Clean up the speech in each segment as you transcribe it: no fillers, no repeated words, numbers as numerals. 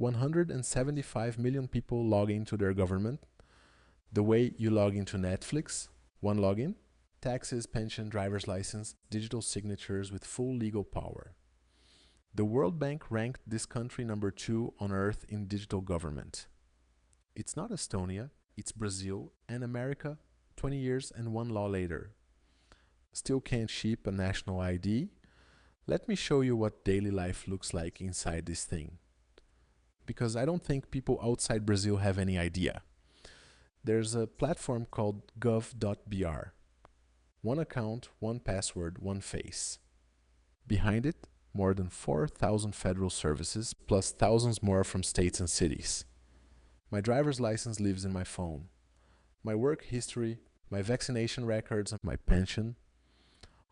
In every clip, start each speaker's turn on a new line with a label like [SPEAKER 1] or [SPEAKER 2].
[SPEAKER 1] 175 million people log into their government, the way you log into Netflix, one login, taxes, pension, driver's license, digital signatures with full legal power. The World Bank ranked this country number 2 on earth in digital government. It's not Estonia, it's Brazil and America 20 years and one law later. Still can't ship a national ID? Let me show you what daily life looks like inside this thing. Because I don't think people outside Brazil have any idea. There's a platform called gov.br. One account, one password, one face. Behind it, more than 4,000 federal services, plus thousands more from states and cities. My driver's license lives in my phone. My work history, my vaccination records, and my pension.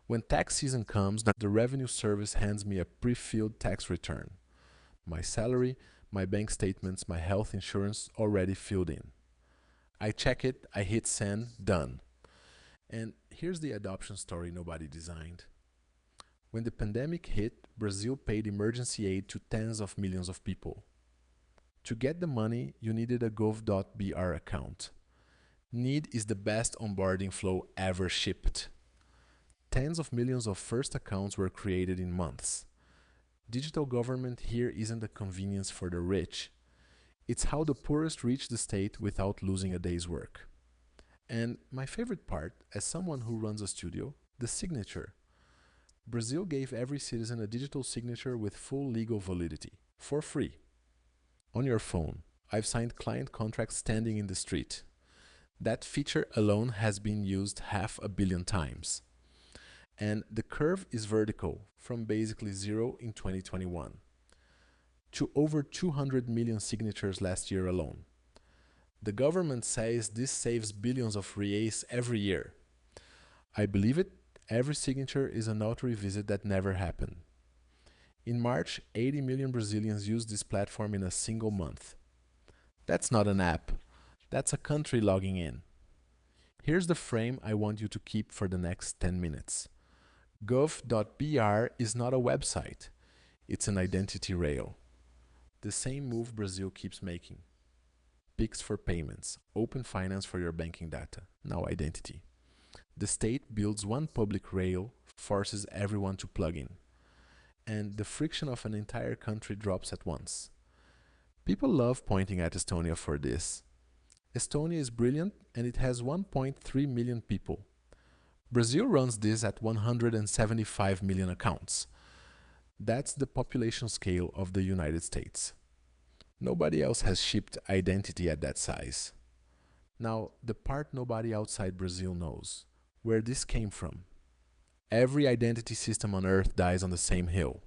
[SPEAKER 1] When tax season comes, the Revenue Service hands me a pre-filled tax return. My salary, my bank statements, my health insurance already filled in. I check it, I hit send, done. And here's the adoption story nobody designed. When the pandemic hit, Brazil paid emergency aid to tens of millions of people. To get the money, you needed a gov.br account. Need is the best onboarding flow ever shipped. Tens of millions of first accounts were created in months. Digital government here isn't a convenience for the rich. It's how the poorest reach the state without losing a day's work. And my favorite part, as someone who runs a studio, the signature. Brazil gave every citizen a digital signature with full legal validity, for free. On your phone, I've signed client contracts standing in the street. That feature alone has been used 500 million times. And the curve is vertical, from basically 0 in 2021 to over 200 million signatures last year alone. The government says this saves billions of reais every year. I believe it. Every signature is a notary visit that never happened. In March, 80 million Brazilians used this platform in a single month. That's not an app. That's a country logging in. Here's the frame I want you to keep for the next 10 minutes. Gov.br is not a website. It's an identity rail. The same move Brazil keeps making. Pix for payments, open finance for your banking data, now identity. The state builds one public rail, forces everyone to plug in. And the friction of an entire country drops at once. People love pointing at Estonia for this. Estonia is brilliant and it has 1.3 million people. Brazil runs this at 175 million accounts. That's the population scale of the United States. Nobody else has shipped identity at that size. Now, the part nobody outside Brazil knows, where this came from. Every identity system on earth dies on the same hill.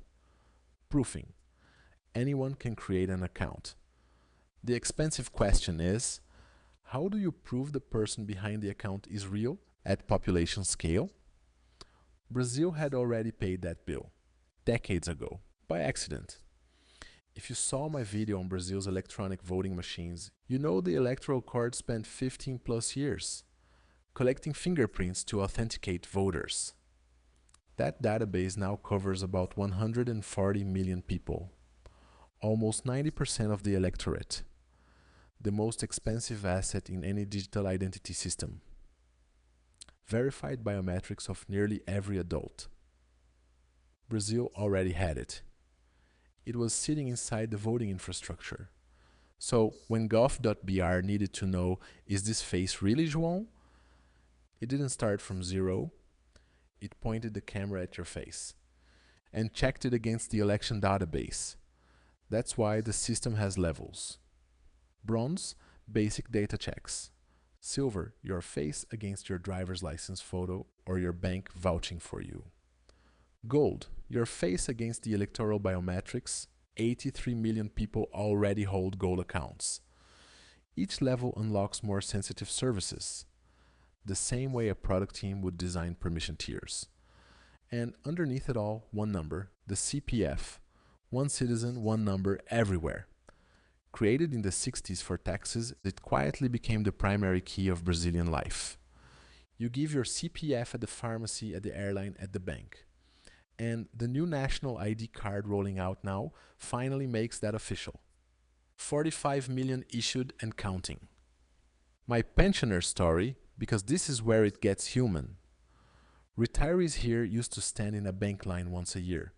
[SPEAKER 1] Proofing. Anyone can create an account. The expensive question is, how do you prove the person behind the account is real at population scale? Brazil had already paid that bill, decades ago, by accident. If you saw my video on Brazil's electronic voting machines, you know the electoral court spent 15 plus years collecting fingerprints to authenticate voters. That database now covers about 140 million people, almost 90% of the electorate, the most expensive asset in any digital identity system. Verified biometrics of nearly every adult. Brazil already had it. It was sitting inside the voting infrastructure. So when gov.br needed to know, is this face really João? It didn't start from 0. It pointed the camera at your face and checked it against the election database. That's why the system has levels. Bronze, basic data checks. Silver, your face against your driver's license photo or your bank vouching for you. Gold, your face against the electoral biometrics. 83 million people already hold gold accounts. Each level unlocks more sensitive services, the same way a product team would design permission tiers. And underneath it all, one number, the CPF, one citizen, one number everywhere. Created in the 60s for taxes, it quietly became the primary key of Brazilian life. You give your CPF at the pharmacy, at the airline, at the bank. And the new national ID card rolling out now finally makes that official. 45 million issued and counting. My pensioner story, because this is where it gets human. Retirees here used to stand in a bank line once a year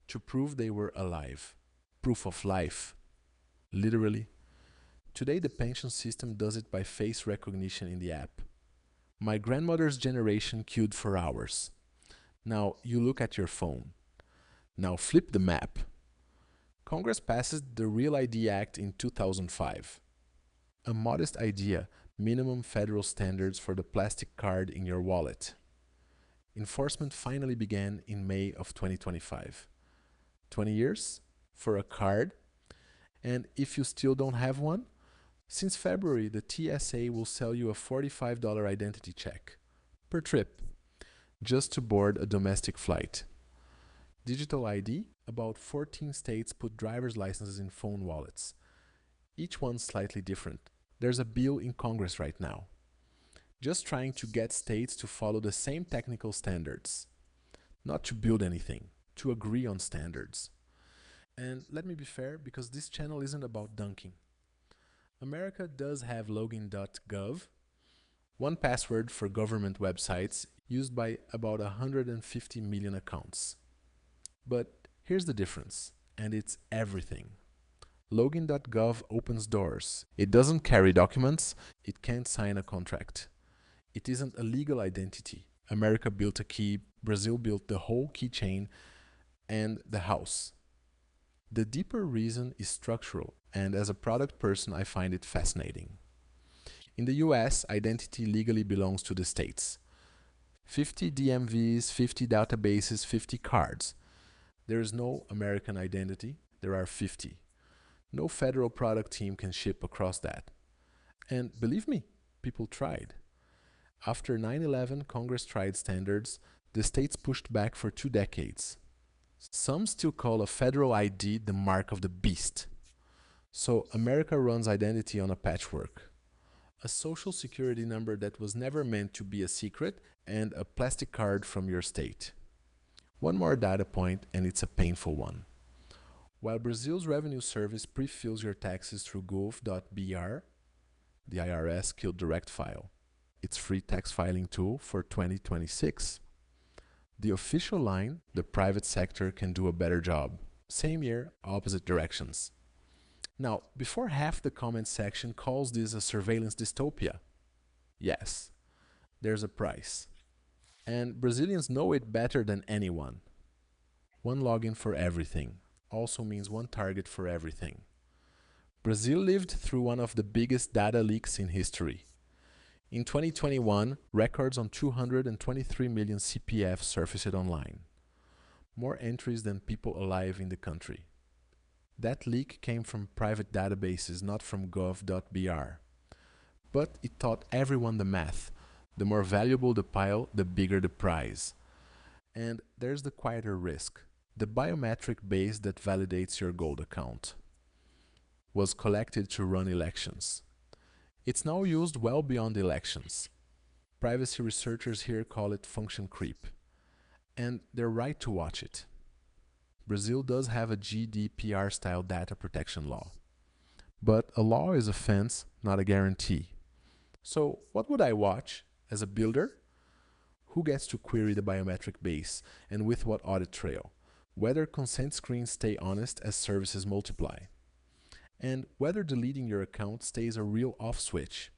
[SPEAKER 1] to prove they were alive. Proof of life. Literally. Today the pension system does it by face recognition in the app. My grandmother's generation queued for hours. Now you look at your phone. Now flip the map. Congress passes the Real ID Act in 2005. A modest idea, minimum federal standards for the plastic card in your wallet. Enforcement finally began in May of 2025. 20 years for a card, and if you still don't have one, since February the TSA will sell you a $45 identity check per trip just to board a domestic flight. Digital ID, about 14 states put driver's licenses in phone wallets. Each one slightly different. There's a bill in Congress right now, just trying to get states to follow the same technical standards. Not to build anything, to agree on standards. And let me be fair, because this channel isn't about dunking. America does have login.gov, one password for government websites used by about 150 million accounts. But here's the difference, and it's everything. Login.gov opens doors. It doesn't carry documents, it can't sign a contract. It isn't a legal identity. America built a key, Brazil built the whole keychain and the house. The deeper reason is structural, and as a product person, I find it fascinating. In the US, identity legally belongs to the states. 50 DMVs, 50 databases, 50 cards. There is no American identity, there are 50. No federal product team can ship across that. And believe me, people tried. After 9/11, Congress tried standards. The states pushed back for 2 decades. Some still call a federal ID the mark of the beast. So America runs identity on a patchwork. A social security number that was never meant to be a secret and a plastic card from your state. One more data point, and it's a painful one. While Brazil's revenue service pre-fills your taxes through gov.br, the IRS killed direct file, its free tax filing tool for 2026. The official line, the private sector can do a better job. Same year, opposite directions. Now, before half the comment section calls this a surveillance dystopia, yes, there's a price. And Brazilians know it better than anyone. One login for everything also means one target for everything. Brazil lived through one of the biggest data leaks in history. In 2021, records on 223 million CPF surfaced online. More entries than people alive in the country. That leak came from private databases, not from gov.br. But it taught everyone the math. The more valuable the pile, the bigger the prize. And there's the quieter risk. The biometric base that validates your gold account was collected to run elections. It's now used well beyond elections. Privacy researchers here call it function creep. And they're right to watch it. Brazil does have a GDPR-style data protection law. But a law is a fence, not a guarantee. So what would I watch as a builder? Who gets to query the biometric base and with what audit trail? Whether consent screens stay honest as services multiply. And whether deleting your account stays a real off switch.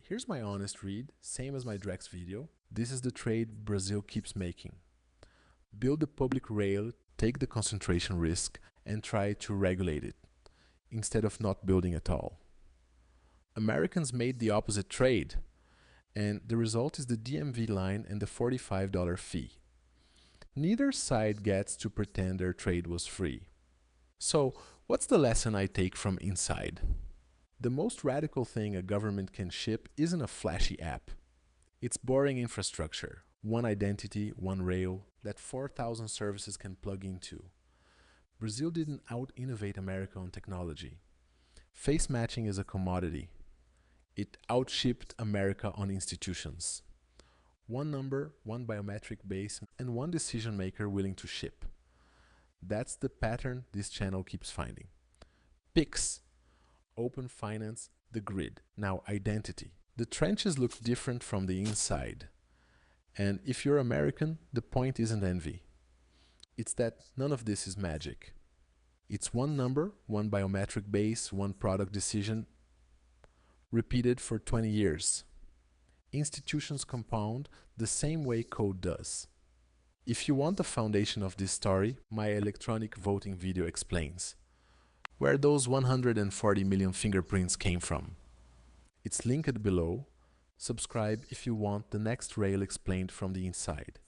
[SPEAKER 1] Here's my honest read, same as my Drex video. This is the trade Brazil keeps making. Build the public rail, take the concentration risk, and try to regulate it, instead of not building at all. Americans made the opposite trade, and the result is the DMV line and the $45 fee. Neither side gets to pretend their trade was free. So, what's the lesson I take from inside? The most radical thing a government can ship isn't a flashy app. It's boring infrastructure, one identity, one rail, that 4,000 services can plug into. Brazil didn't out-innovate America on technology. Face matching is a commodity. It outshipped America on institutions. One number, one biometric base, and one decision maker willing to ship. That's the pattern this channel keeps finding. PIX, Open Finance, the grid. Now identity. The trenches look different from the inside. And if you're American, the point isn't envy. It's that none of this is magic. It's one number, one biometric base, one product decision, repeated for 20 years. Institutions compound the same way code does. If you want the foundation of this story, my electronic voting video explains where those 140 million fingerprints came from. It's linked below. Subscribe if you want the next rail explained from the inside.